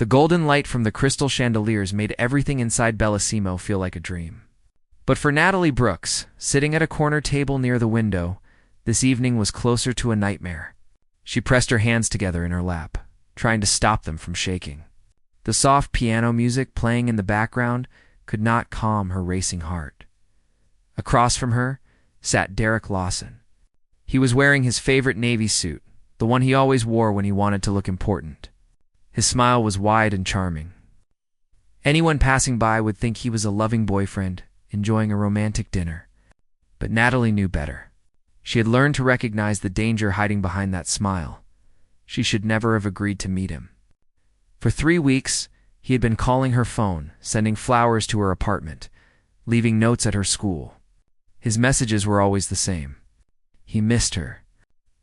The golden light from the crystal chandeliers made everything inside Bellissimo feel like a dream. But for Natalie Brooks, sitting at a corner table near the window, this evening was closer to a nightmare. She pressed her hands together in her lap, trying to stop them from shaking. The soft piano music playing in the background could not calm her racing heart. Across from her sat Derek Lawson. He was wearing his favorite Navy suit, the one he always wore when he wanted to look important. His smile was wide and charming. Anyone passing by would think he was a loving boyfriend, enjoying a romantic dinner. But Natalie knew better. She had learned to recognize the danger hiding behind that smile. She should never have agreed to meet him. For 3 weeks, he had been calling her phone, sending flowers to her apartment, leaving notes at her school. His messages were always the same. He missed her.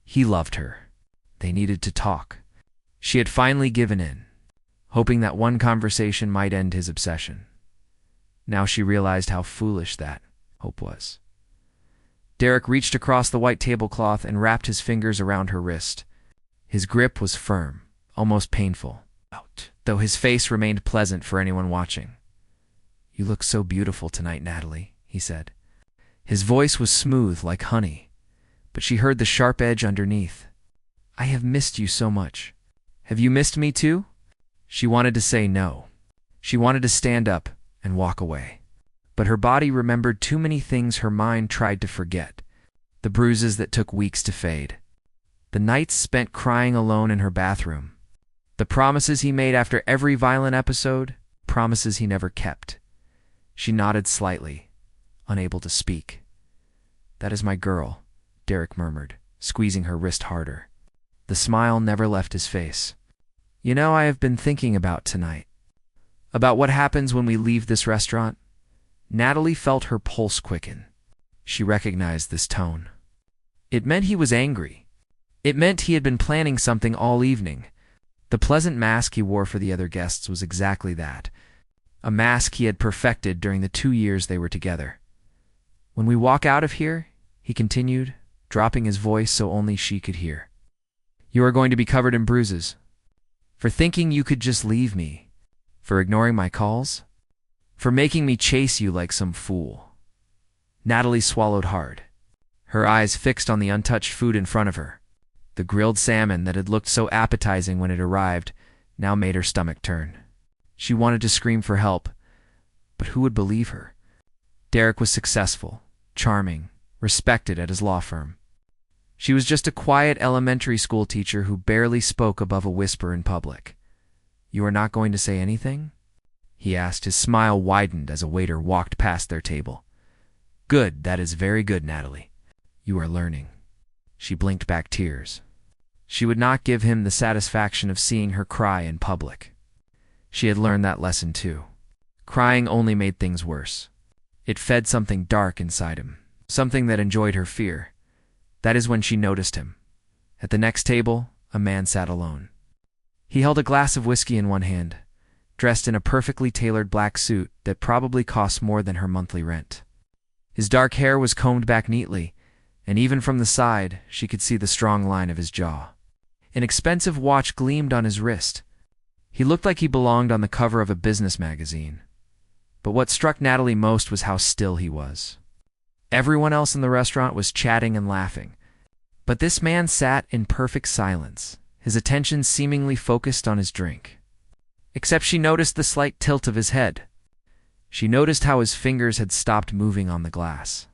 He loved her. They needed to talk. She had finally given in, hoping that one conversation might end his obsession. Now she realized how foolish that hope was. Derek reached across the white tablecloth and wrapped his fingers around her wrist. His grip was firm, almost painful, though his face remained pleasant for anyone watching. "You look so beautiful tonight, Natalie," he said. His voice was smooth like honey, but she heard the sharp edge underneath. "I have missed you so much. Have you missed me too?" She wanted to say no. She wanted to stand up and walk away. But her body remembered too many things her mind tried to forget. The bruises that took weeks to fade. The nights spent crying alone in her bathroom. The promises he made after every violent episode, promises he never kept. She nodded slightly, unable to speak. "That is my girl," Derek murmured, squeezing her wrist harder. The smile never left his face. "You know, I have been thinking about tonight. About what happens when we leave this restaurant." Natalie felt her pulse quicken. She recognized this tone. It meant he was angry. It meant he had been planning something all evening. The pleasant mask he wore for the other guests was exactly that. A mask he had perfected during the 2 years they were together. "When we walk out of here," he continued, dropping his voice so only she could hear, "you are going to be covered in bruises. For thinking you could just leave me. For ignoring my calls. For making me chase you like some fool." Natalie swallowed hard, her eyes fixed on the untouched food in front of her. The grilled salmon that had looked so appetizing when it arrived now made her stomach turn. She wanted to scream for help, but who would believe her? Derek was successful, charming, respected at his law firm. She was just a quiet elementary school teacher who barely spoke above a whisper in public. "You are not going to say anything?" he asked. His smile widened as a waiter walked past their table. "Good, that is very good, Natalie. You are learning." She blinked back tears. She would not give him the satisfaction of seeing her cry in public. She had learned that lesson too. Crying only made things worse. It fed something dark inside him, something that enjoyed her fear. That is when she noticed him. At the next table, a man sat alone. He held a glass of whiskey in one hand, dressed in a perfectly tailored black suit that probably cost more than her monthly rent. His dark hair was combed back neatly, and even from the side, she could see the strong line of his jaw. An expensive watch gleamed on his wrist. He looked like he belonged on the cover of a business magazine. But what struck Natalie most was how still he was. Everyone else in the restaurant was chatting and laughing, but this man sat in perfect silence, his attention seemingly focused on his drink. Except she noticed the slight tilt of his head. She noticed how his fingers had stopped moving on the glass.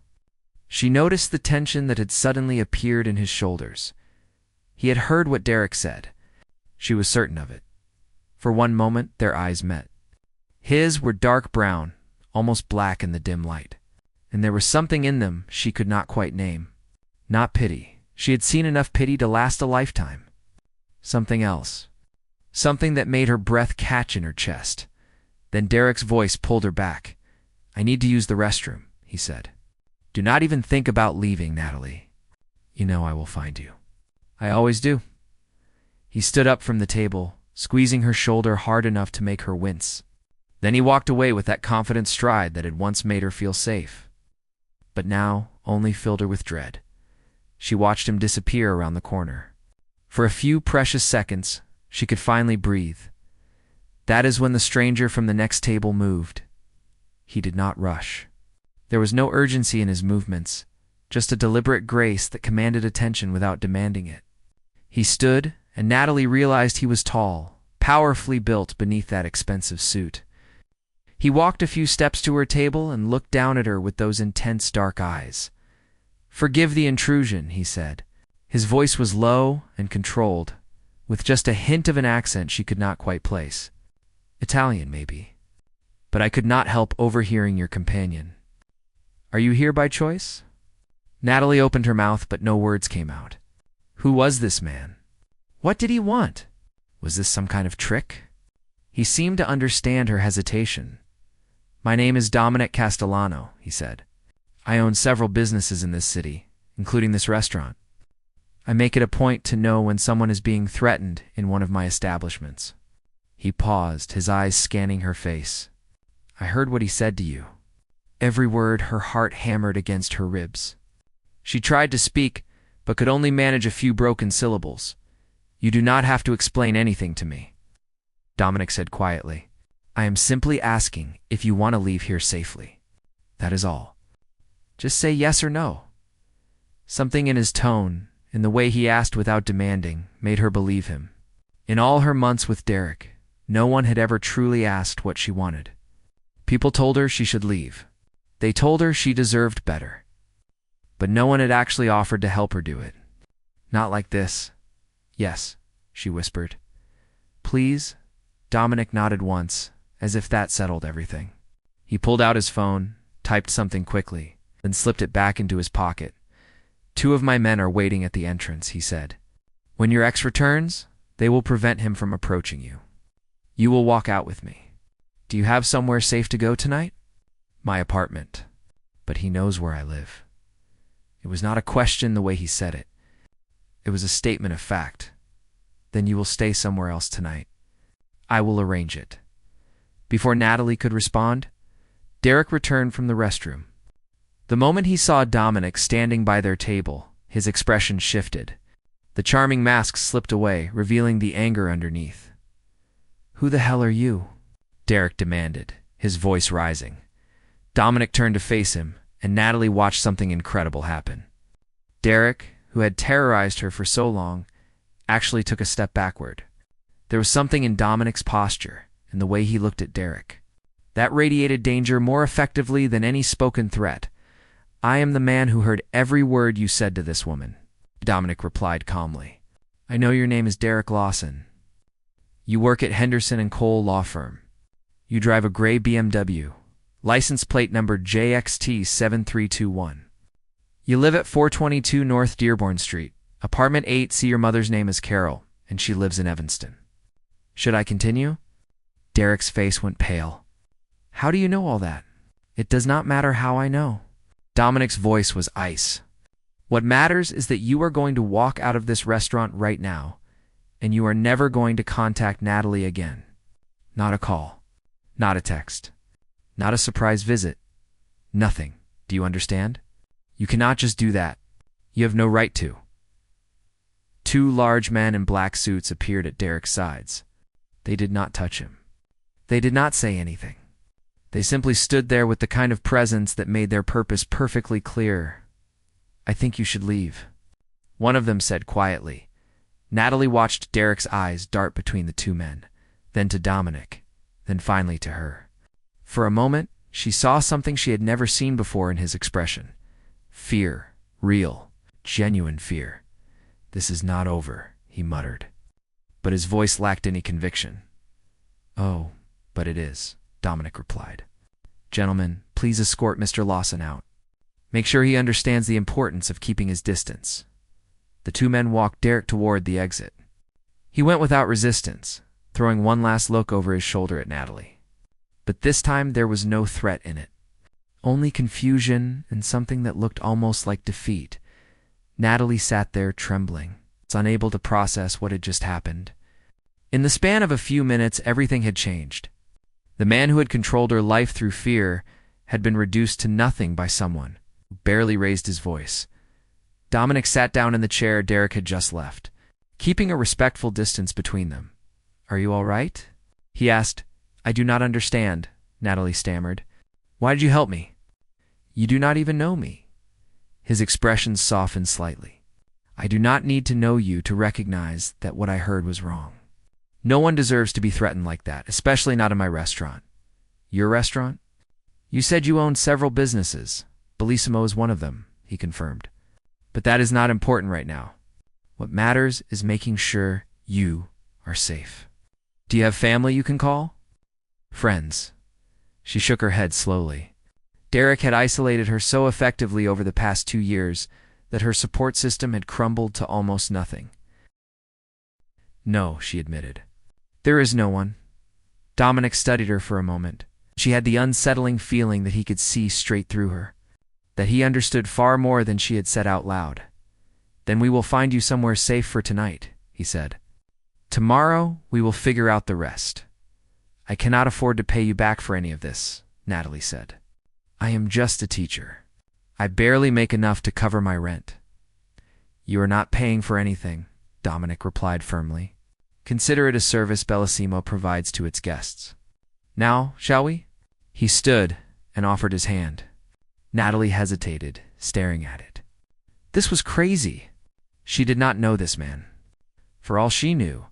She noticed the tension that had suddenly appeared in his shoulders. He had heard what Derek said. She was certain of it. For one moment, their eyes met. His were dark brown, almost black in the dim light, and there was something in them she could not quite name. Not pity. She had seen enough pity to last a lifetime. Something else. Something that made her breath catch in her chest. Then Derek's voice pulled her back. "I need to use the restroom," he said. "Do not even think about leaving, Natalie. You know I will find you." "I always do." He stood up from the table, squeezing her shoulder hard enough to make her wince. Then he walked away with that confident stride that had once made her feel safe, but now only filled her with dread. She watched him disappear around the corner. For a few precious seconds, she could finally breathe. That is when the stranger from the next table moved. He did not rush. There was no urgency in his movements, just a deliberate grace that commanded attention without demanding it. He stood, and Natalie realized he was tall, powerfully built beneath that expensive suit. He walked a few steps to her table and looked down at her with those intense dark eyes. "Forgive the intrusion," he said. His voice was low and controlled, with just a hint of an accent she could not quite place. Italian, maybe. "But I could not help overhearing your companion. Are you here by choice?" Natalie opened her mouth, but no words came out. Who was this man? What did he want? Was this some kind of trick? He seemed to understand her hesitation. "My name is Dominic Castellano," he said. "I own several businesses in this city, including this restaurant. I make it a point to know when someone is being threatened in one of my establishments." He paused, his eyes scanning her face. "I heard what he said to you." Every word, her heart hammered against her ribs. She tried to speak, but could only manage a few broken syllables. "You do not have to explain anything to me," Dominic said quietly. "I am simply asking if you want to leave here safely. That is all. Just say yes or no." Something in his tone, in the way he asked without demanding, made her believe him. In all her months with Derek, no one had ever truly asked what she wanted. People told her she should leave. They told her she deserved better. But no one had actually offered to help her do it. "Not like this." "Yes," she whispered. "Please?" Dominic nodded once, as if that settled everything. He pulled out his phone, typed something quickly, then slipped it back into his pocket. "Two of my men are waiting at the entrance," he said. "When your ex returns, they will prevent him from approaching you. You will walk out with me. Do you have somewhere safe to go tonight?" "My apartment. But he knows where I live." It was not a question the way he said it. It was a statement of fact. "Then you will stay somewhere else tonight. I will arrange it." Before Natalie could respond, Derek returned from the restroom. The moment he saw Dominic standing by their table, his expression shifted. The charming mask slipped away, revealing the anger underneath. "Who the hell are you?" Derek demanded, his voice rising. Dominic turned to face him, and Natalie watched something incredible happen. Derek, who had terrorized her for so long, actually took a step backward. There was something in Dominic's posture and the way he looked at Derek that radiated danger more effectively than any spoken threat. "I am the man who heard every word you said to this woman," Dominic replied calmly. "I know your name is Derek Lawson. You work at Henderson and Cole Law Firm. You drive a gray BMW, license plate number JXT7321. You live at 422 North Dearborn Street, apartment 8. See, your mother's name is Carol, and she lives in Evanston. Should I continue?" Derek's face went pale. "How do you know all that?" "It does not matter how I know." Dominic's voice was ice. "What matters is that you are going to walk out of this restaurant right now, and you are never going to contact Natalie again. Not a call. Not a text. Not a surprise visit. Nothing. Do you understand? You cannot just do that. You have no right to." Two large men in black suits appeared at Derek's sides. They did not touch him. They did not say anything. They simply stood there with the kind of presence that made their purpose perfectly clear. "I think you should leave," one of them said quietly. Natalie watched Derek's eyes dart between the two men, then to Dominic, then finally to her. For a moment, she saw something she had never seen before in his expression. Fear. Real, genuine fear. "This is not over," he muttered. But his voice lacked any conviction. "Oh, but it is," Dominic replied. "Gentlemen, please escort Mr. Lawson out. Make sure he understands the importance of keeping his distance." The two men walked Derek toward the exit. He went without resistance, throwing one last look over his shoulder at Natalie. But this time there was no threat in it. Only confusion and something that looked almost like defeat. Natalie sat there trembling, unable to process what had just happened. In the span of a few minutes, everything had changed. The man who had controlled her life through fear had been reduced to nothing by someone who barely raised his voice. Dominic sat down in the chair Derek had just left, keeping a respectful distance between them. "Are you all right?" He asked. I do not understand, Natalie stammered. Why did you help me? You do not even know me. His expression softened slightly. I do not need to know you to recognize that what I heard was wrong. No one deserves to be threatened like that, especially not in my restaurant. Your restaurant? You said you owned several businesses. Bellissimo is one of them, he confirmed. But that is not important right now. What matters is making sure you are safe. Do you have family you can call? Friends. She shook her head slowly. Derek had isolated her so effectively over the past 2 years that her support system had crumbled to almost nothing. No, she admitted. There is no one. Dominic studied her for a moment. She had the unsettling feeling that he could see straight through her, that he understood far more than she had said out loud. Then we will find you somewhere safe for tonight, he said. Tomorrow we will figure out the rest. I cannot afford to pay you back for any of this, Natalie said. I am just a teacher. I barely make enough to cover my rent. You are not paying for anything, Dominic replied firmly. Consider it a service Bellissimo provides to its guests. Now, shall we? He stood and offered his hand. Natalie hesitated, staring at it. This was crazy. She did not know this man. For all she knew,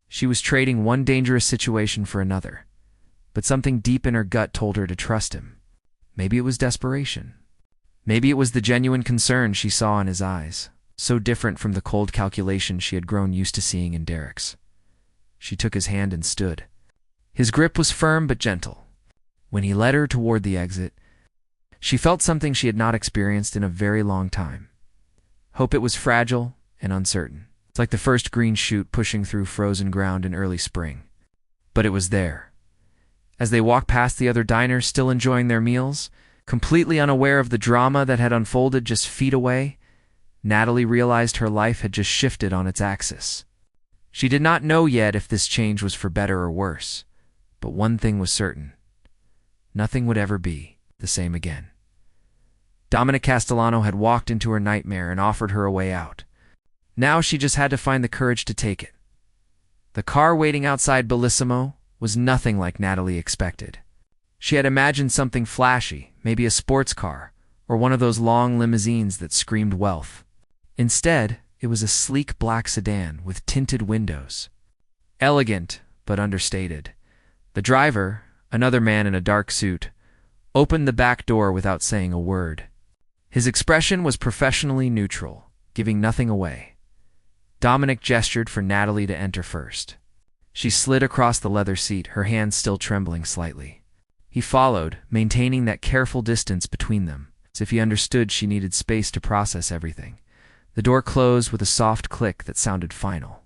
she was trading one dangerous situation for another. But something deep in her gut told her to trust him. Maybe it was desperation. Maybe it was the genuine concern she saw in his eyes, so different from the cold calculation she had grown used to seeing in Derek's. She took his hand and stood. His grip was firm but gentle. When he led her toward the exit, she felt something she had not experienced in a very long time. Hope. It was fragile and uncertain. It's like the first green shoot pushing through frozen ground in early spring. But it was there. As they walked past the other diners still enjoying their meals, completely unaware of the drama that had unfolded just feet away, Natalie realized her life had just shifted on its axis. She did not know yet if this change was for better or worse, but one thing was certain. Nothing would ever be the same again. Dominic Castellano had walked into her nightmare and offered her a way out. Now she just had to find the courage to take it. The car waiting outside Bellissimo was nothing like Natalie expected. She had imagined something flashy, maybe a sports car, or one of those long limousines that screamed wealth. Instead, it was a sleek black sedan with tinted windows. Elegant, but understated. The driver, another man in a dark suit, opened the back door without saying a word. His expression was professionally neutral, giving nothing away. Dominic gestured for Natalie to enter first. She slid across the leather seat, her hands still trembling slightly. He followed, maintaining that careful distance between them, as if he understood she needed space to process everything. The door closed with a soft click that sounded final,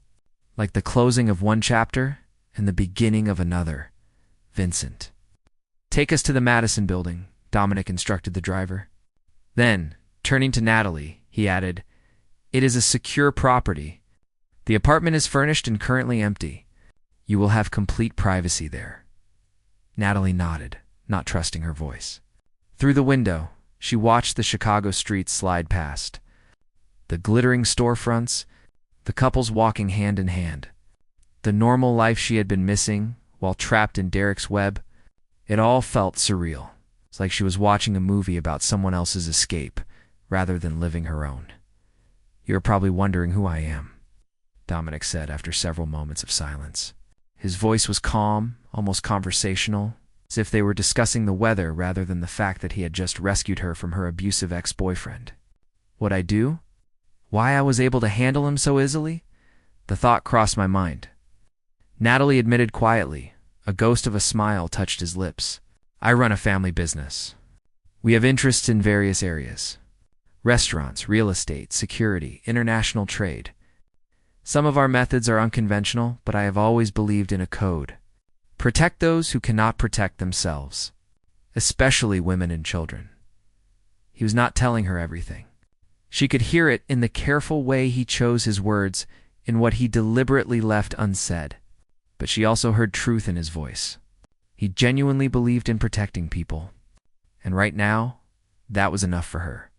like the closing of one chapter and the beginning of another. Vincent. Take us to the Madison building, Dominic instructed the driver. Then, turning to Natalie, he added, It is a secure property. The apartment is furnished and currently empty. You will have complete privacy there. Natalie nodded, not trusting her voice. Through the window, she watched the Chicago streets slide past. The glittering storefronts, the couples walking hand in hand. The normal life she had been missing while trapped in Derek's web. It all felt surreal. It's like she was watching a movie about someone else's escape, rather than living her own. You're probably wondering who I am, Dominic said after several moments of silence. His voice was calm, almost conversational, as if they were discussing the weather rather than the fact that he had just rescued her from her abusive ex-boyfriend. What I do? Why I was able to handle him so easily? The thought crossed my mind. Natalie admitted quietly. A ghost of a smile touched his lips. I run a family business. We have interests in various areas. Restaurants, real estate, security, international trade. Some of our methods are unconventional, but I have always believed in a code. Protect those who cannot protect themselves, especially women and children. He was not telling her everything. She could hear it in the careful way he chose his words, in what he deliberately left unsaid. But she also heard truth in his voice. He genuinely believed in protecting people. And right now, that was enough for her.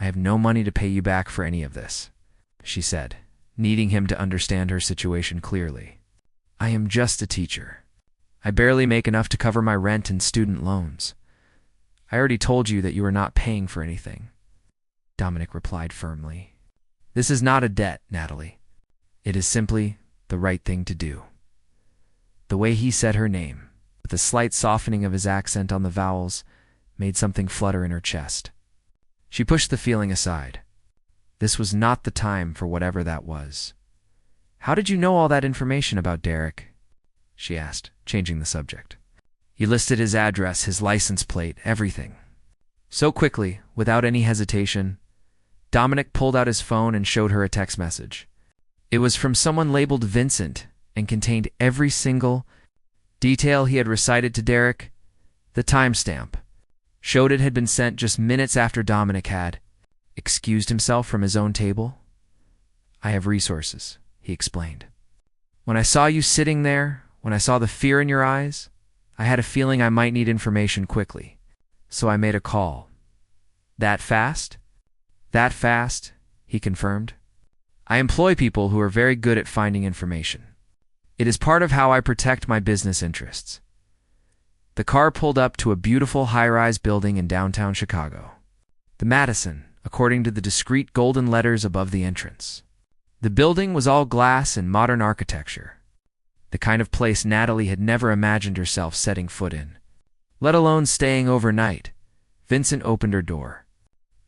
I have no money to pay you back for any of this, she said, needing him to understand her situation clearly. I am just a teacher. I barely make enough to cover my rent and student loans. I already told you that you are not paying for anything, Dominic replied firmly. This is not a debt, Natalie. It is simply the right thing to do. The way he said her name, with a slight softening of his accent on the vowels, made something flutter in her chest. She pushed the feeling aside. This was not the time for whatever that was. How did you know all that information about Derek? She asked, changing the subject. He listed his address, his license plate, everything. So quickly, without any hesitation, Dominic pulled out his phone and showed her a text message. It was from someone labeled Vincent and contained every single detail he had recited to Derek. The timestamp showed it had been sent just minutes after Dominic had excused himself from his own table. I have resources, he explained. When I saw you sitting there, when I saw the fear in your eyes, I had a feeling I might need information quickly. So I made a call. That fast? That fast, he confirmed. I employ people who are very good at finding information. It is part of how I protect my business interests. The car pulled up to a beautiful high-rise building in downtown Chicago. The Madison, according to the discreet golden letters above the entrance. The building was all glass and modern architecture, the kind of place Natalie had never imagined herself setting foot in, let alone staying overnight. Vincent opened her door,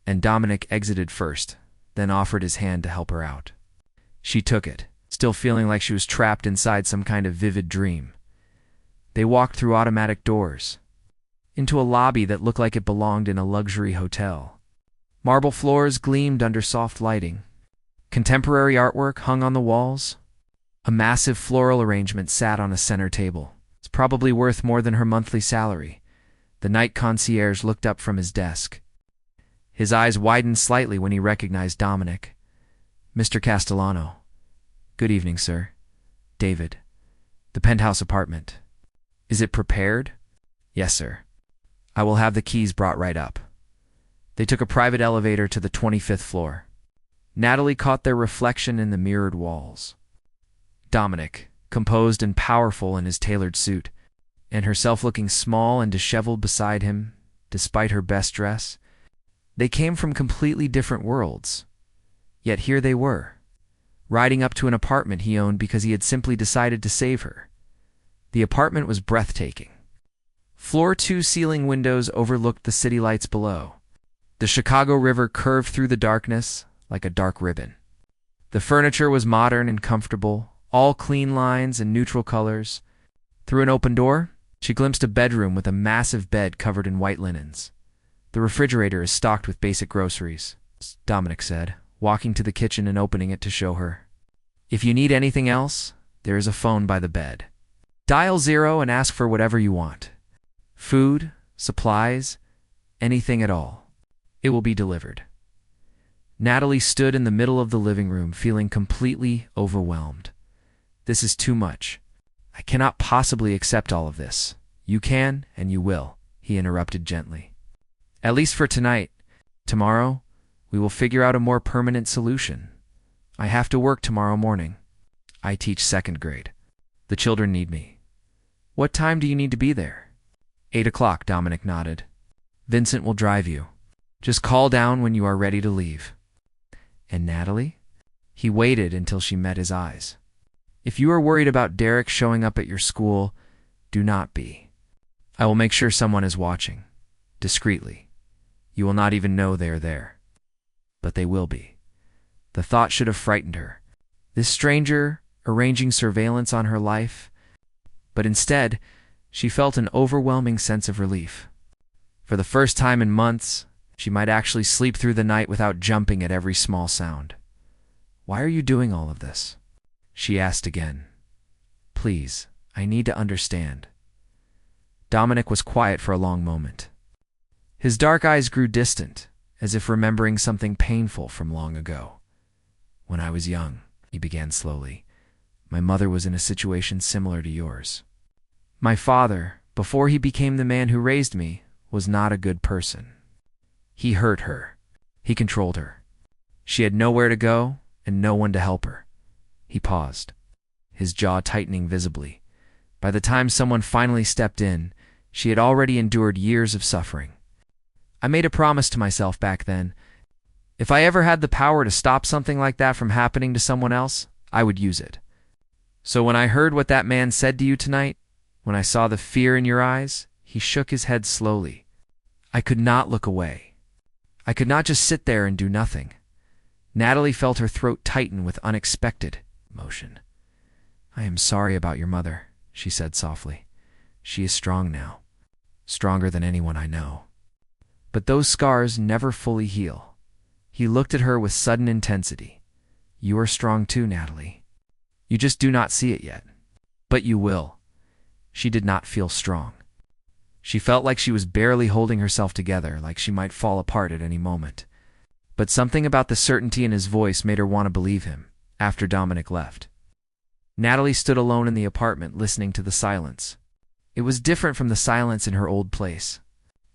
and Dominic exited first, then offered his hand to help her out. She took it, still feeling like she was trapped inside some kind of vivid dream. They walked through automatic doors, into a lobby that looked like it belonged in a luxury hotel. Marble floors gleamed under soft lighting. Contemporary artwork hung on the walls. A massive floral arrangement sat on a center table. It's probably worth more than her monthly salary. The night concierge looked up from his desk. His eyes widened slightly when he recognized Dominic. Mr. Castellano. Good evening, sir. David. The penthouse apartment. Is it prepared? Yes, sir. I will have the keys brought right up. They took a private elevator to the 25th floor. Natalie caught their reflection in the mirrored walls. Dominic, composed and powerful in his tailored suit, and herself looking small and disheveled beside him, despite her best dress. They came from completely different worlds. Yet here they were, riding up to an apartment he owned because he had simply decided to save her. The apartment was breathtaking. Floor 2 ceiling windows overlooked the city lights below. The Chicago River curved through the darkness like a dark ribbon. The furniture was modern and comfortable, all clean lines and neutral colors. Through an open door, she glimpsed a bedroom with a massive bed covered in white linens. The refrigerator is stocked with basic groceries, Dominic said, walking to the kitchen and opening it to show her. If you need anything else, there is a phone by the bed. Dial 0 and ask for whatever you want. Food, supplies, anything at all. It will be delivered. Natalie stood in the middle of the living room, feeling completely overwhelmed. This is too much. I cannot possibly accept all of this. You can, and you will, he interrupted gently. At least for tonight. Tomorrow, we will figure out a more permanent solution. I have to work tomorrow morning. I teach second grade. The children need me. What time do you need to be there? 8 o'clock, Dominic nodded. Vincent will drive you. Just call down when you are ready to leave. And Natalie? He waited until she met his eyes. If you are worried about Derek showing up at your school, do not be. I will make sure someone is watching. Discreetly. You will not even know they are there. But they will be. The thought should have frightened her. This stranger arranging surveillance on her life. But instead, she felt an overwhelming sense of relief. For the first time in months, she might actually sleep through the night without jumping at every small sound. Why are you doing all of this? She asked again. Please, I need to understand. Dominic was quiet for a long moment. His dark eyes grew distant, as if remembering something painful from long ago. When I was young, he began slowly, my mother was in a situation similar to yours. My father, before he became the man who raised me, was not a good person. He hurt her. He controlled her. She had nowhere to go and no one to help her. He paused. his jaw tightening visibly. By the time someone finally stepped in, she had already endured years of suffering. I made a promise to myself back then. If I ever had the power to stop something like that from happening to someone else, I would use it. So when I heard what that man said to you tonight, when I saw the fear in your eyes, he shook his head slowly. I could not look away. I could not just sit there and do nothing. Natalie felt her throat tighten with unexpected emotion. I am sorry about your mother, she said softly. She is strong now, stronger than anyone I know. But those scars never fully heal. He looked at her with sudden intensity. You are strong too, Natalie. You just do not see it yet. But you will. She did not feel strong. She felt like she was barely holding herself together, like she might fall apart at any moment. But something about the certainty in his voice made her want to believe him, after Dominic left. Natalie stood alone in the apartment, listening to the silence. It was different from the silence in her old place.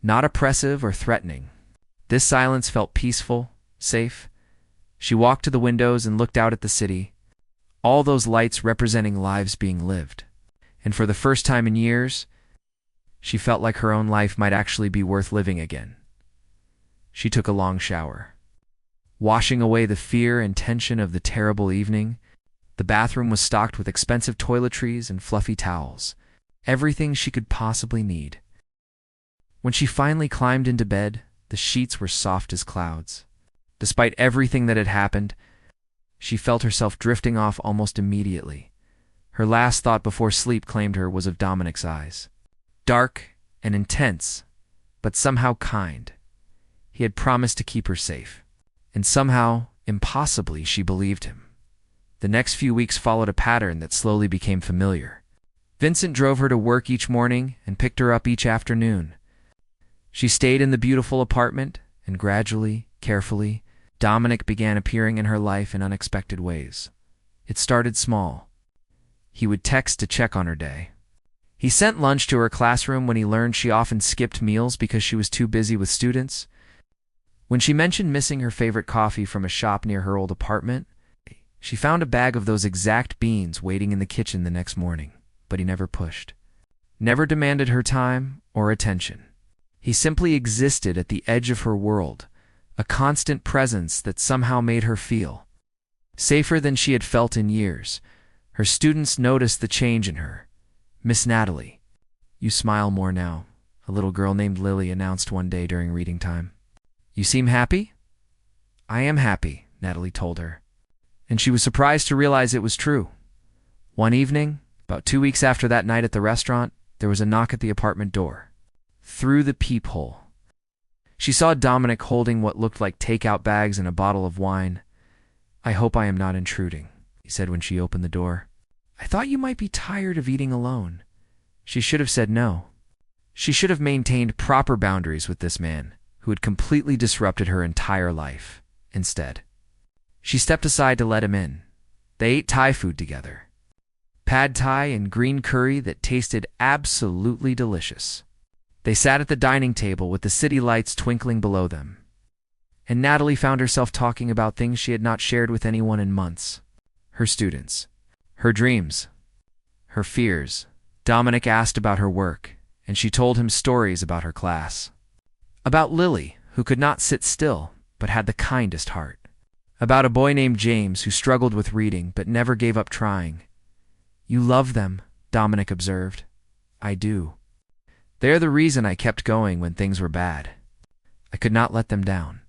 Not oppressive or threatening. This silence felt peaceful, safe. She walked to the windows and looked out at the city, all those lights representing lives being lived. And for the first time in years, she felt like her own life might actually be worth living again. She took a long shower. Washing away the fear and tension of the terrible evening, the bathroom was stocked with expensive toiletries and fluffy towels, everything she could possibly need. When she finally climbed into bed, the sheets were soft as clouds. Despite everything that had happened, she felt herself drifting off almost immediately. Her last thought before sleep claimed her was of Dominic's eyes. Dark and intense, but somehow kind. He had promised to keep her safe. And somehow, impossibly, she believed him. The next few weeks followed a pattern that slowly became familiar. Vincent drove her to work each morning and picked her up each afternoon. She stayed in the beautiful apartment, and gradually, carefully, Dominic began appearing in her life in unexpected ways. It started small. He would text to check on her day. He sent lunch to her classroom when he learned she often skipped meals because she was too busy with students. When she mentioned missing her favorite coffee from a shop near her old apartment, she found a bag of those exact beans waiting in the kitchen the next morning, but he never pushed. Never demanded her time or attention. He simply existed at the edge of her world, a constant presence that somehow made her feel safer than she had felt in years. Her students noticed the change in her. Miss Natalie, you smile more now, a little girl named Lily announced one day during reading time. You seem happy? I am happy, Natalie told her. And she was surprised to realize it was true. One evening, about 2 weeks after that night at the restaurant, there was a knock at the apartment door. Through the peephole, she saw Dominic holding what looked like takeout bags and a bottle of wine. I hope I am not intruding, he said when she opened the door. I thought you might be tired of eating alone. She should have said no. She should have maintained proper boundaries with this man, who had completely disrupted her entire life. Instead, she stepped aside to let him in. They ate Thai food together. Pad Thai and green curry that tasted absolutely delicious. They sat at the dining table with the city lights twinkling below them. And Natalie found herself talking about things she had not shared with anyone in months. Her students, her dreams, her fears. Dominic asked about her work, and she told him stories about her class. About Lily, who could not sit still, but had the kindest heart. About a boy named James who struggled with reading, but never gave up trying. You love them, Dominic observed. I do. They're the reason I kept going when things were bad. I could not let them down.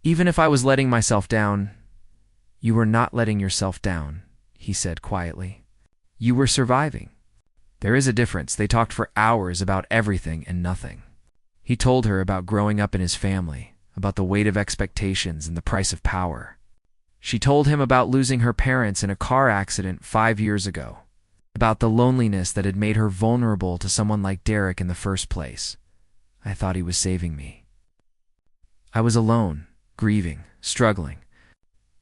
Even if I was letting myself down, you were not letting yourself down, he said quietly. You were surviving. There is a difference. They talked for hours about everything and nothing. He told her about growing up in his family, about the weight of expectations and the price of power. She told him about losing her parents in a car accident 5 years ago, about the loneliness that had made her vulnerable to someone like Derek in the first place. I thought he was saving me. I was alone, grieving, struggling.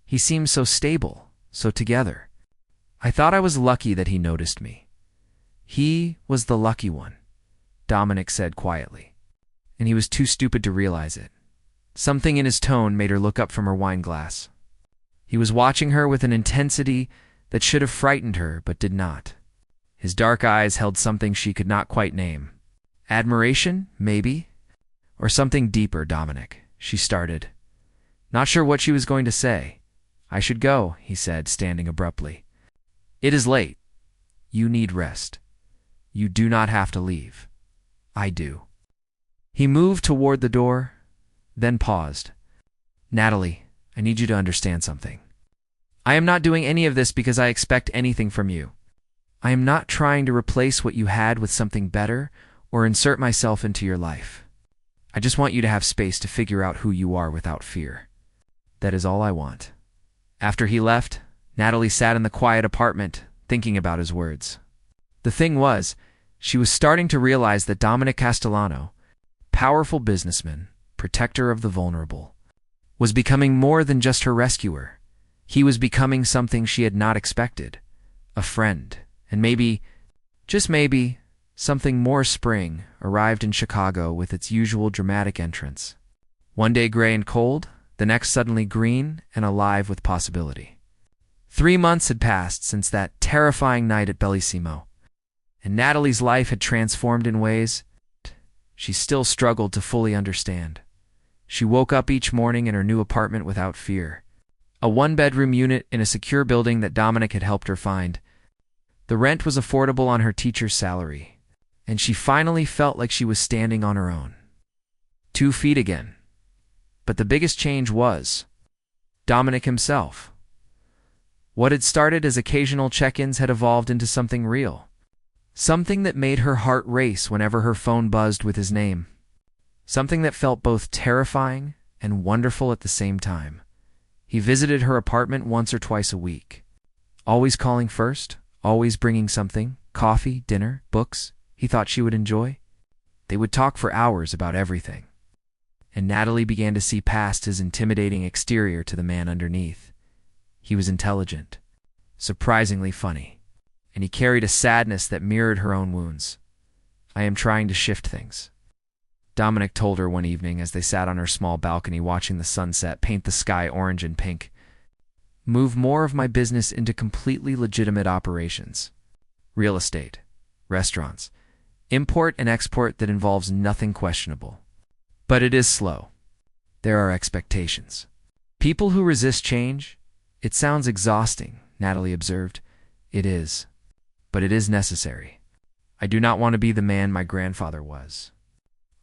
He seemed so stable, so together. I thought I was lucky that he noticed me. He was the lucky one, Dominic said quietly. And he was too stupid to realize it. Something in his tone made her look up from her wine glass. He was watching her with an intensity that should have frightened her but did not. His dark eyes held something she could not quite name. Admiration, maybe? Or something deeper, Dominic, she started. Not sure what she was going to say. I should go, he said, standing abruptly. It is late. You need rest. You do not have to leave. I do. He moved toward the door, then paused. Natalie, I need you to understand something. I am not doing any of this because I expect anything from you. I am not trying to replace what you had with something better or insert myself into your life. I just want you to have space to figure out who you are without fear. That is all I want. After he left, Natalie sat in the quiet apartment, thinking about his words. The thing was, she was starting to realize that Dominic Castellano, powerful businessman, protector of the vulnerable, was becoming more than just her rescuer. He was becoming something she had not expected. A friend, and maybe, just maybe, something more. Spring arrived in Chicago with its usual dramatic entrance. One day gray and cold, the next suddenly green and alive with possibility. 3 months had passed since that terrifying night at Bellissimo, and Natalie's life had transformed in ways she still struggled to fully understand. She woke up each morning in her new apartment without fear. A one-bedroom unit in a secure building that Dominic had helped her find. The rent was affordable on her teacher's salary, and she finally felt like she was standing on her own. 2 feet again. But the biggest change was Dominic himself. What had started as occasional check-ins had evolved into something real. Something that made her heart race whenever her phone buzzed with his name. Something that felt both terrifying and wonderful at the same time. He visited her apartment once or twice a week. Always calling first, always bringing something, coffee, dinner, books he thought she would enjoy. They would talk for hours about everything. And Natalie began to see past his intimidating exterior to the man underneath. He was intelligent, surprisingly funny, and he carried a sadness that mirrored her own wounds. I am trying to shift things, Dominic told her one evening as they sat on her small balcony watching the sunset paint the sky orange and pink. Move more of my business into completely legitimate operations. Real estate, restaurants, import and export that involves nothing questionable. But it is slow. There are expectations. People who resist change, it sounds exhausting, Natalie observed. It is. But it is necessary. I do not want to be the man my grandfather was.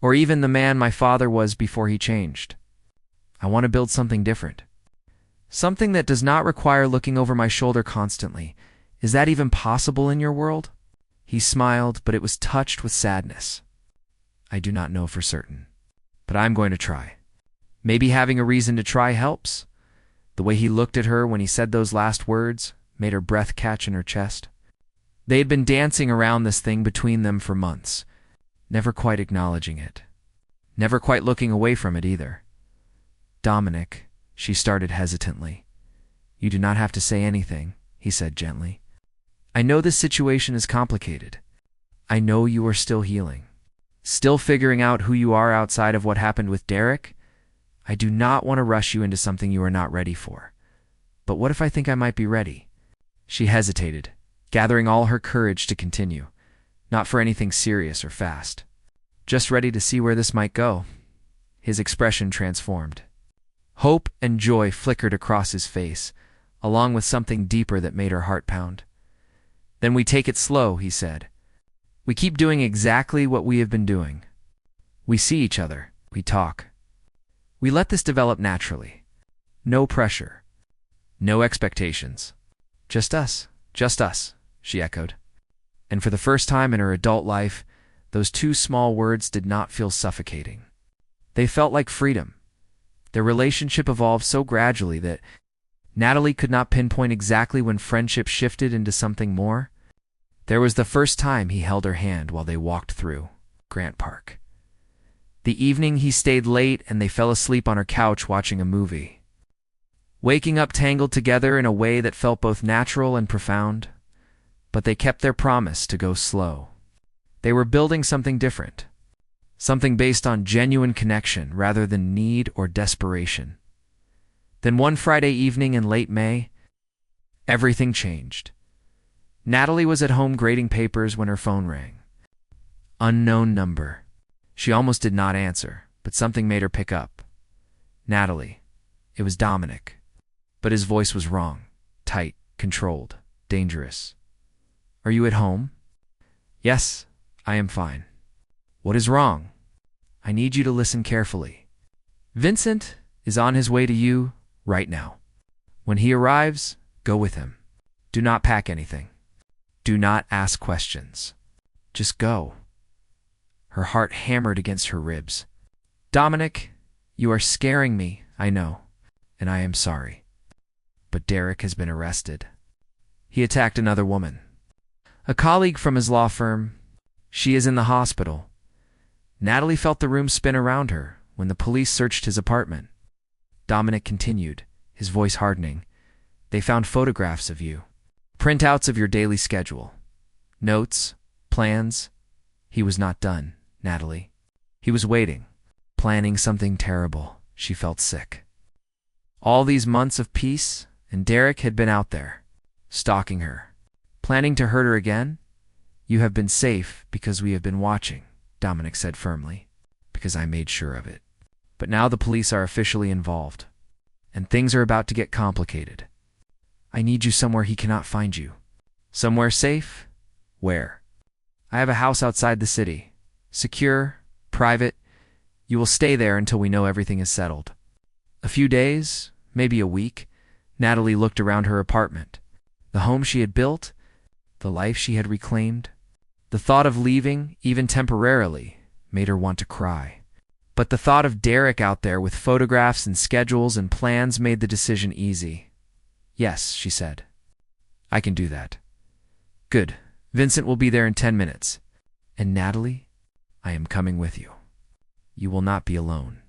Or even the man my father was before he changed. I want to build something different. Something that does not require looking over my shoulder constantly. Is that even possible in your world? He smiled, but it was touched with sadness. I do not know for certain. But I'm going to try. Maybe having a reason to try helps. The way he looked at her when he said those last words made her breath catch in her chest. They had been dancing around this thing between them for months, never quite acknowledging it. Never quite looking away from it either. Dominic, she started hesitantly. You do not have to say anything, he said gently. I know this situation is complicated. I know you are still healing. Still figuring out who you are outside of what happened with Derek? I do not want to rush you into something you are not ready for. But what if I think I might be ready? She hesitated, gathering all her courage to continue. Not for anything serious or fast. Just ready to see where this might go. His expression transformed. Hope and joy flickered across his face, along with something deeper that made her heart pound. Then we take it slow, he said. We keep doing exactly what we have been doing. We see each other. We talk. We let this develop naturally. No pressure. No expectations. Just us, she echoed. And for the first time in her adult life, those 2 small words did not feel suffocating. They felt like freedom. Their relationship evolved so gradually that Natalie could not pinpoint exactly when friendship shifted into something more. There was the first time he held her hand while they walked through Grant Park. The evening he stayed late and they fell asleep on her couch watching a movie. Waking up tangled together in a way that felt both natural and profound. But they kept their promise to go slow. They were building something different. Something based on genuine connection rather than need or desperation. Then one Friday evening in late May, Everything changed. Natalie was at home grading papers when her phone rang. Unknown number. She almost did not answer, but something made her pick up. Natalie. It was Dominic. But his voice was wrong. Tight, controlled, dangerous. Are you at home? Yes, I am fine. What is wrong? I need you to listen carefully. Vincent is on his way to you right now. When he arrives, go with him. Do not pack anything. Do not ask questions. Just go. Her heart hammered against her ribs. Dominic, you are scaring me, I know, and I am sorry. But Derek has been arrested. He attacked another woman. A colleague from his law firm. She is in the hospital. Natalie felt the room spin around her when the police searched his apartment. Dominic continued, his voice hardening. They found photographs of you. Printouts of your daily schedule. Notes, plans. He was not done, Natalie. He was waiting, planning something terrible. She felt sick. All these months of peace, and Derek had been out there, stalking her, planning to hurt her again. You have been safe because we have been watching, Dominic said firmly, because I made sure of it. But now the police are officially involved, and things are about to get complicated. I need you somewhere he cannot find you. Somewhere safe? Where? I have a house outside the city. Secure, private. You will stay there until we know everything is settled. A few days, maybe a week. Natalie looked around her apartment. The home she had built, the life she had reclaimed. The thought of leaving, even temporarily, made her want to cry. But the thought of Derek out there with photographs and schedules and plans made the decision easy. Yes, she said. I can do that. Good. Vincent will be there in 10 minutes. And Natalie, I am coming with you. You will not be alone.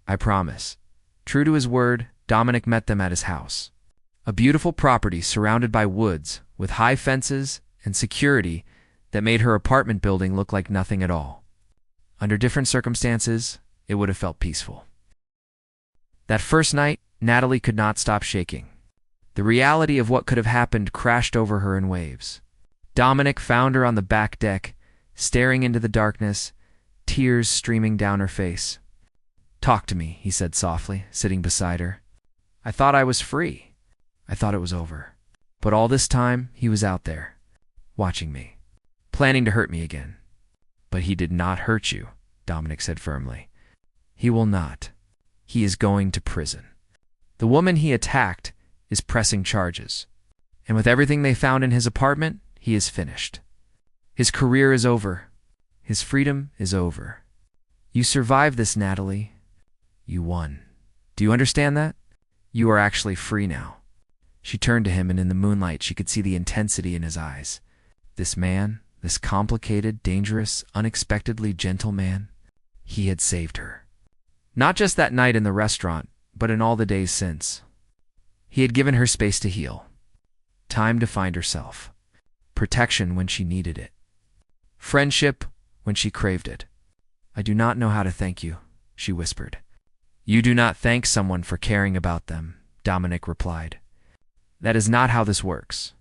I promise. True to his word, Dominic met them at his house. A beautiful property surrounded by woods, with high fences and security that made her apartment building look like nothing at all. Under different circumstances, it would have felt peaceful. That first night, Natalie could not stop shaking. The reality of what could have happened crashed over her in waves. Dominic found her on the back deck, staring into the darkness, tears streaming down her face. Talk to me, he said softly, sitting beside her. I thought I was free. I thought it was over. But all this time, he was out there, watching me, planning to hurt me again. But he did not hurt you, Dominic said firmly. He will not. He is going to prison. The woman he attacked is pressing charges. And with everything they found in his apartment, he is finished. His career is over. His freedom is over. You survived this, Natalie. You won. Do you understand that? You are actually free now. She turned to him, and in the moonlight she could see the intensity in his eyes. This man, this complicated, dangerous, unexpectedly gentle man, he had saved her. Not just that night in the restaurant, but in all the days since. He had given her space to heal, time to find herself, protection when she needed it, friendship when she craved it. I do not know how to thank you, she whispered. You do not thank someone for caring about them, Dominic replied. That is not how this works.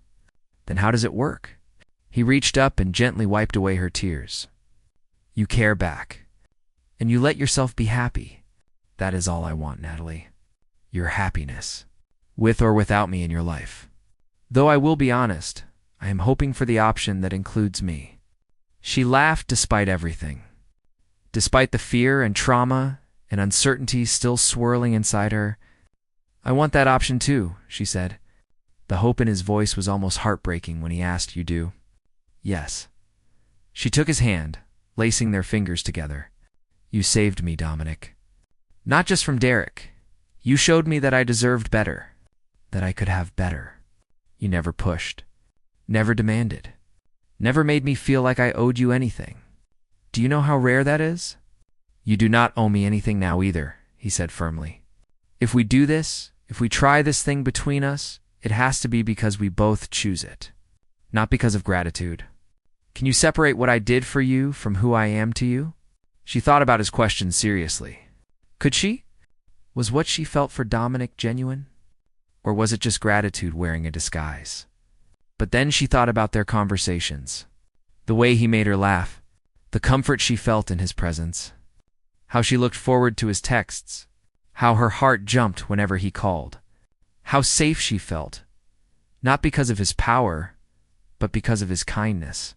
Then how does it work? He reached up and gently wiped away her tears. You care back, and you let yourself be happy. That is all I want, Natalie. Your happiness, with or without me in your life. Though I will be honest, I am hoping for the option that includes me. She laughed despite everything. Despite the fear and trauma and uncertainty still swirling inside her. I want that option too, she said. The hope in his voice was almost heartbreaking when he asked, You do? Yes. She took his hand, lacing their fingers together. You saved me, Dominic. Not just from Derek. You showed me that I deserved better, that I could have better. You never pushed, never demanded, never made me feel like I owed you anything. Do you know how rare that is? You do not owe me anything now either, he said firmly. If we do this, if we try this thing between us, it has to be because we both choose it, not because of gratitude. Can you separate what I did for you from who I am to you? She thought about his question seriously. Could she? Was what she felt for Dominic genuine? Or was it just gratitude wearing a disguise? But then she thought about their conversations. The way he made her laugh. The comfort she felt in his presence. How she looked forward to his texts. How her heart jumped whenever he called. How safe she felt. Not because of his power, but because of his kindness.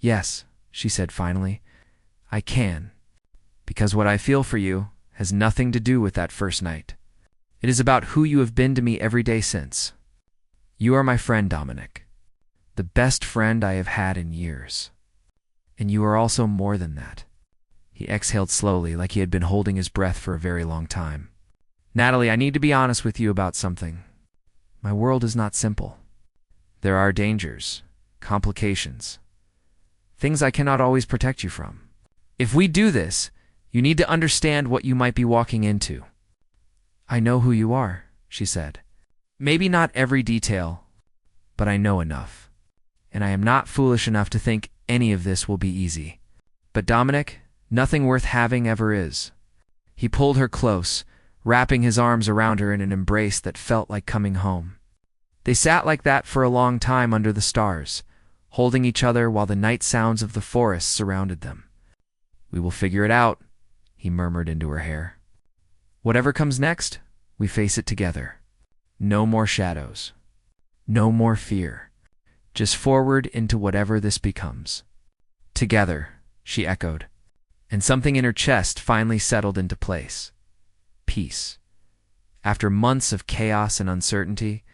Yes, she said finally, I can. Because what I feel for you has nothing to do with that first night. It is about who you have been to me every day since. You are my friend, Dominic. The best friend I have had in years. And you are also more than that. He exhaled slowly, like he had been holding his breath for a very long time. Natalie, I need to be honest with you about something. My world is not simple. There are dangers, complications, things I cannot always protect you from. If we do this, you need to understand what you might be walking into. I know who you are, she said. Maybe not every detail, but I know enough. And I am not foolish enough to think any of this will be easy. But Dominic, nothing worth having ever is. He pulled her close, wrapping his arms around her in an embrace that felt like coming home. They sat like that for a long time under the stars, holding each other while the night sounds of the forest surrounded them. We will figure it out, he murmured into her hair. Whatever comes next, we face it together. No more shadows. No more fear. Just forward into whatever this becomes. Together, she echoed, and something in her chest finally settled into place. Peace. After months of chaos and uncertainty,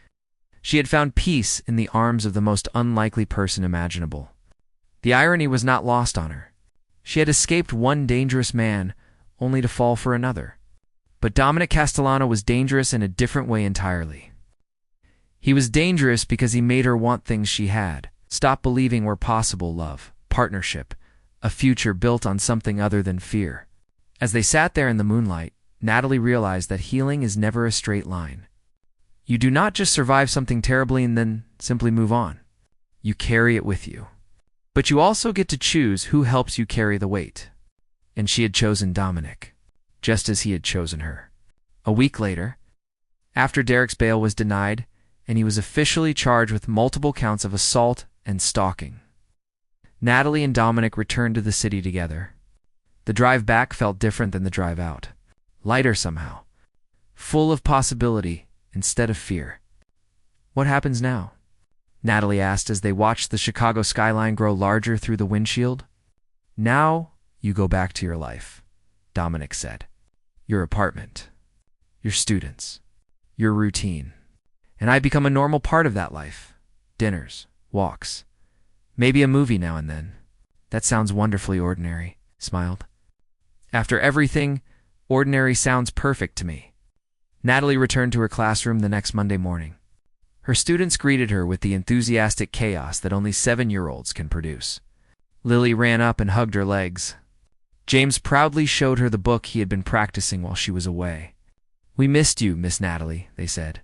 she had found peace in the arms of the most unlikely person imaginable. The irony was not lost on her. She had escaped one dangerous man only to fall for another. But Dominic Castellano was dangerous in a different way entirely. He was dangerous because he made her want things she had, stop believing were possible: love, partnership, a future built on something other than fear. As they sat there in the moonlight, Natalie realized that healing is never a straight line. You do not just survive something terribly and then simply move on. You carry it with you. But you also get to choose who helps you carry the weight. And she had chosen Dominic, just as he had chosen her. A week later, after Derek's bail was denied, and he was officially charged with multiple counts of assault and stalking, Natalie and Dominic returned to the city together. The drive back felt different than the drive out. Lighter somehow. Full of possibility instead of fear. What happens now? Natalie asked as they watched the Chicago skyline grow larger through the windshield. Now you go back to your life, Dominic said. Your apartment. Your students. Your routine. And I become a normal part of that life. Dinners. Walks. Maybe a movie now and then. That sounds wonderfully ordinary, smiled. After everything, ordinary sounds perfect to me. Natalie returned to her classroom the next Monday morning. Her students greeted her with the enthusiastic chaos that only 7-year-olds can produce. Lily ran up and hugged her legs. James proudly showed her the book he had been practicing while she was away. We missed you, Miss Natalie, they said.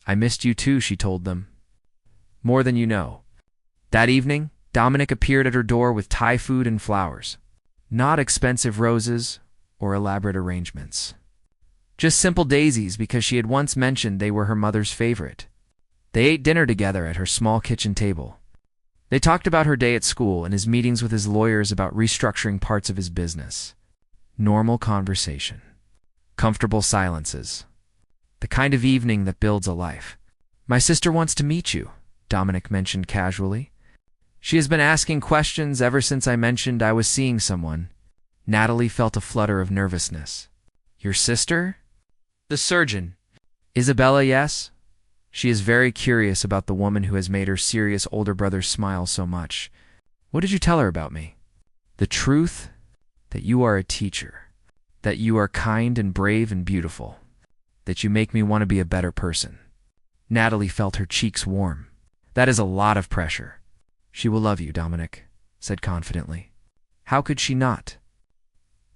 I missed you too, she told them. More than you know. That evening, Dominic appeared at her door with Thai food and flowers. Not expensive roses or elaborate arrangements. Just simple daisies because she had once mentioned they were her mother's favorite. They ate dinner together at her small kitchen table. They talked about her day at school and his meetings with his lawyers about restructuring parts of his business. Normal conversation. Comfortable silences. The kind of evening that builds a life. My sister wants to meet you, Dominic mentioned casually. She has been asking questions ever since I mentioned I was seeing someone. Natalie felt a flutter of nervousness. Your sister? The surgeon. Isabella, yes? She is very curious about the woman who has made her serious older brother smile so much. What did you tell her about me? The truth? That you are a teacher. That you are kind and brave and beautiful. That you make me want to be a better person. Natalie felt her cheeks warm. That is a lot of pressure. She will love you, Dominic said confidently. How could she not?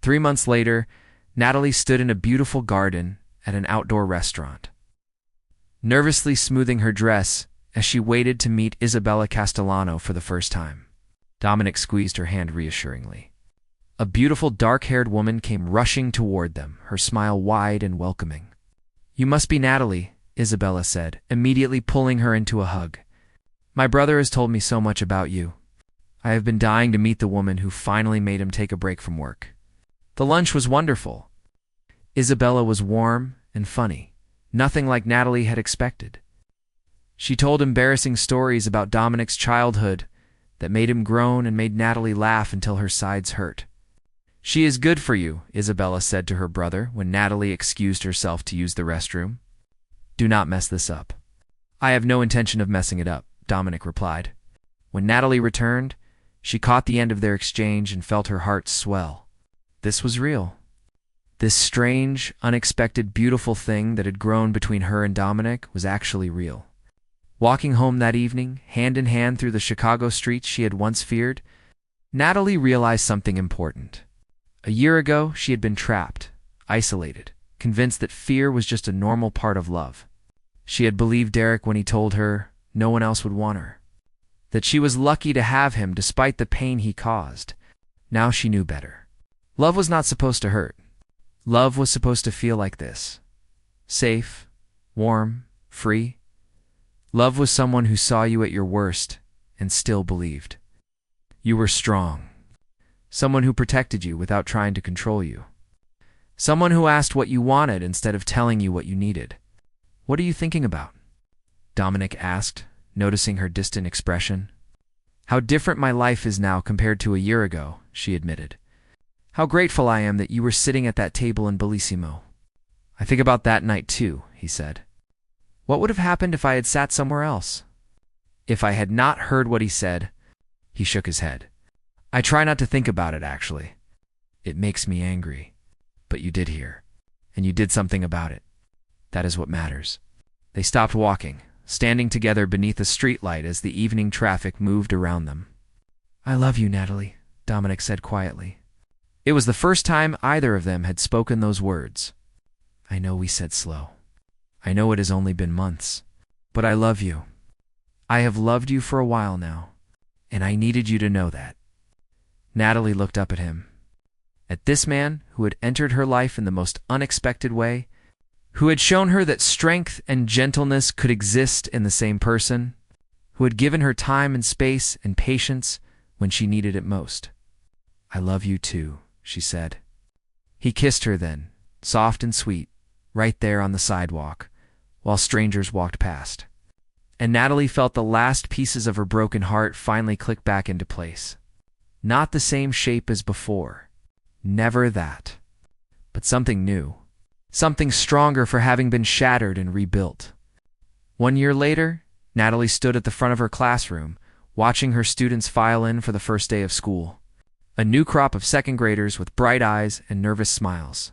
3 months later, Natalie stood in a beautiful garden at an outdoor restaurant, nervously smoothing her dress as she waited to meet Isabella Castellano for the first time. Dominic squeezed her hand reassuringly. A beautiful dark-haired woman came rushing toward them, her smile wide and welcoming. You must be Natalie, Isabella said, immediately pulling her into a hug. My brother has told me so much about you. I have been dying to meet the woman who finally made him take a break from work. The lunch was wonderful. Isabella was warm and funny, nothing like Natalie had expected. She told embarrassing stories about Dominic's childhood that made him groan and made Natalie laugh until her sides hurt. She is good for you, Isabella said to her brother when Natalie excused herself to use the restroom. Do not mess this up. I have no intention of messing it up, Dominic replied. When Natalie returned, she caught the end of their exchange and felt her heart swell. This was real. This strange, unexpected, beautiful thing that had grown between her and Dominic was actually real. Walking home that evening, hand in hand through the Chicago streets she had once feared, Natalie realized something important. A year ago, she had been trapped, isolated, convinced that fear was just a normal part of love. She had believed Derek when he told her no one else would want her, that she was lucky to have him despite the pain he caused. Now she knew better. Love was not supposed to hurt. Love was supposed to feel like this. Safe, warm, free. Love was someone who saw you at your worst and still believed. You were strong. Someone who protected you without trying to control you. Someone who asked what you wanted instead of telling you what you needed. What are you thinking about? Dominic asked, noticing her distant expression. How different my life is now compared to a year ago, she admitted. How grateful I am that you were sitting at that table in Bellissimo. I think about that night too, he said. What would have happened if I had sat somewhere else? If I had not heard what he said, he shook his head. I try not to think about it, actually. It makes me angry. But you did hear, and you did something about it. That is what matters. They stopped walking, standing together beneath a streetlight as the evening traffic moved around them. I love you, Natalie, Dominic said quietly. It was the first time either of them had spoken those words. I know we said slow. I know it has only been months, but I love you. I have loved you for a while now, and I needed you to know that. Natalie looked up at him. At this man who had entered her life in the most unexpected way, who had shown her that strength and gentleness could exist in the same person, who had given her time and space and patience when she needed it most. I love you too, she said. He kissed her then, soft and sweet, right there on the sidewalk, while strangers walked past. And Natalie felt the last pieces of her broken heart finally click back into place. Not the same shape as before. Never that. But something new. Something stronger for having been shattered and rebuilt. 1 year later, Natalie stood at the front of her classroom, watching her students file in for the first day of school. A new crop of second graders with bright eyes and nervous smiles.